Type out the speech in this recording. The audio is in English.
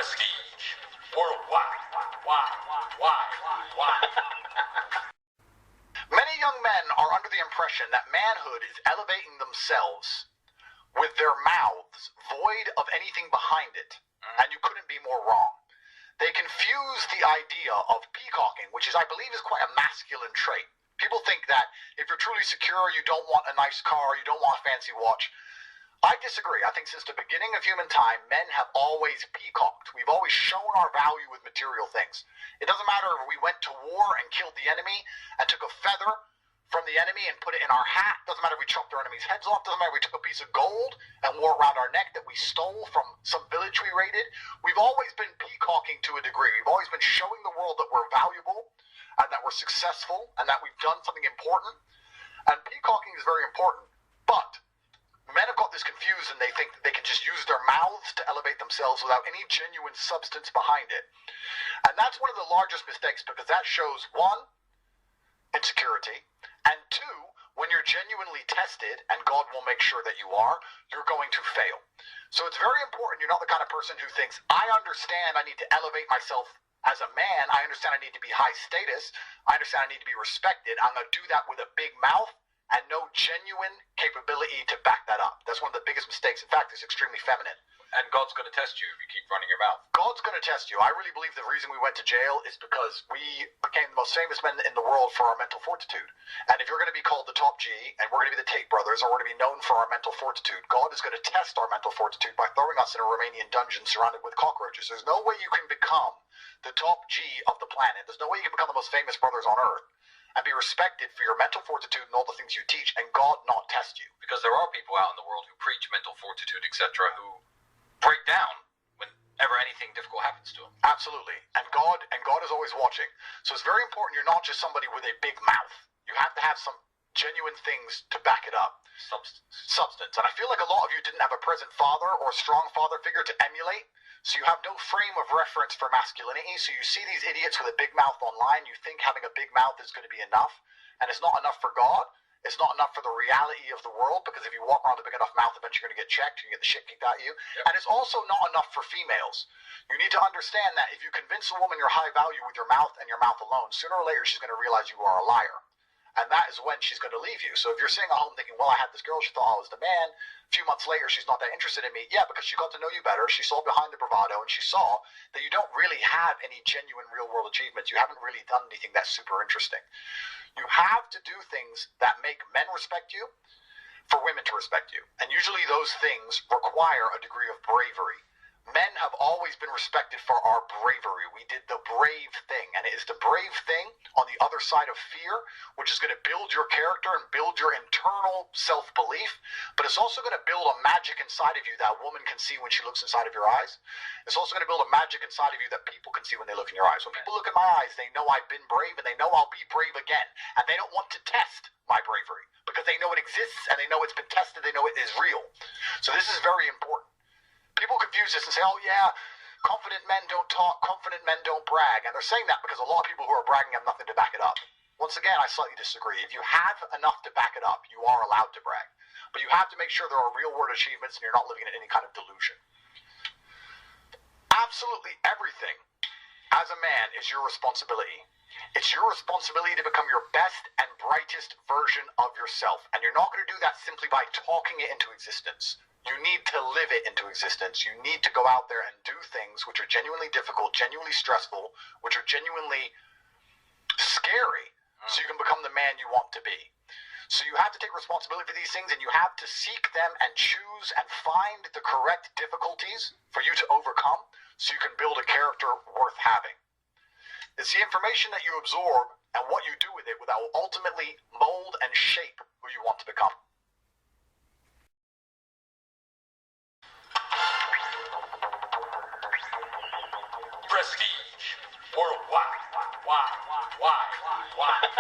Prestige worldwide. Why? Many young men are under the impression that manhood is elevating themselves with their mouths void of anything behind it, and you couldn't be more wrong. They confuse the idea of peacocking, which I believe is quite a masculine trait. People think that if you're truly secure, you don't want a nice car, you don't want a fancy watch. I disagree. I think since the beginning of human time, men have always peacocked. We've always shown our value with material things. It doesn't matter if we went to war and killed the enemy and took a feather from the enemy and put it in our hat. Doesn't matter if we chopped our enemy's heads off. Doesn't matter if we took a piece of gold and wore it around our neck that we stole from some village we raided. We've always been peacocking to a degree. We've always been showing the world that we're valuable and that we're successful and that we've done something important. And peacocking is very important. But men have got this confused and they think that they can just use their mouths to elevate themselves without any genuine substance behind it. And that's one of the largest mistakes, because that shows, one, insecurity, and two, when you're genuinely tested, and God will make sure that you are, you're going to fail. So it's very important you're not the kind of person who thinks, I understand I need to elevate myself as a man, I understand I need to be high status, I understand I need to be respected, I'm going to do that with a big mouth and no genuine capability to back that up. That's one of the biggest mistakes. In fact, it's extremely feminine. And God's going to test you if you keep running your mouth. God's going to test you. I really believe the reason we went to jail is because we became the most famous men in the world for our mental fortitude. And if you're going to be called the top G, and we're going to be the Tate brothers, or we're going to be known for our mental fortitude, God is going to test our mental fortitude by throwing us in a Romanian dungeon surrounded with cockroaches. There's no way you can become the top G of the planet. There's no way you can become the most famous brothers on earth and be respected for your mental fortitude and all the things you teach, and God not test you. Because there are people out in the world who preach mental fortitude, etc., who break down whenever anything difficult happens to them. Absolutely. And God is always watching. So it's very important you're not just somebody with a big mouth. You have to have some genuine things to back it up. Substance. And I feel like a lot of you didn't have a present father or a strong father figure to emulate. So you have no frame of reference for masculinity. So you see these idiots with a big mouth online. You think having a big mouth is going to be enough. And it's not enough for God. It's not enough for the reality of the world, because if you walk around with a big enough mouth, eventually you're going to get checked. You get the shit kicked out of you. Yep. And it's also not enough for females. You need to understand that if you convince a woman you're high value with your mouth and your mouth alone, sooner or later she's going to realize you are a liar. And that is when she's going to leave you. So if you're sitting at home thinking, well, I had this girl, she thought I was the man. A few months later, she's not that interested in me. Yeah, because she got to know you better. She saw behind the bravado, and she saw that you don't really have any genuine real-world achievements. You haven't really done anything that's super interesting. You have to do things that make men respect you for women to respect you. And usually those things require a degree of bravery. Men have always been respected for our bravery. We did the brave thing, and it is the brave thing on the other side of fear, which is going to build your character and build your internal self-belief, but it's also going to build a magic inside of you that a woman can see when she looks inside of your eyes. It's also going to build a magic inside of you that people can see when they look in your eyes. When people look at my eyes, they know I've been brave, and they know I'll be brave again, and they don't want to test my bravery because they know it exists, and they know it's been tested, they know it is real. So this is very important. People confuse this and say, oh yeah, confident men don't talk, confident men don't brag. And they're saying that because a lot of people who are bragging have nothing to back it up. Once again, I slightly disagree. If you have enough to back it up, you are allowed to brag. But you have to make sure there are real world achievements and you're not living in any kind of delusion. Absolutely everything as a man is your responsibility. It's your responsibility to become your best and brightest version of yourself. And you're not going to do that simply by talking it into existence. You need to live it into existence. You need to go out there and do things which are genuinely difficult, genuinely stressful, which are genuinely scary, so you can become the man you want to be. So you have to take responsibility for these things, and you have to seek them and choose and find the correct difficulties for you to overcome, so you can build a character worth having. It's the information that you absorb and what you do with it that will ultimately mold and shape who you want to become. Prestige worldwide. Why?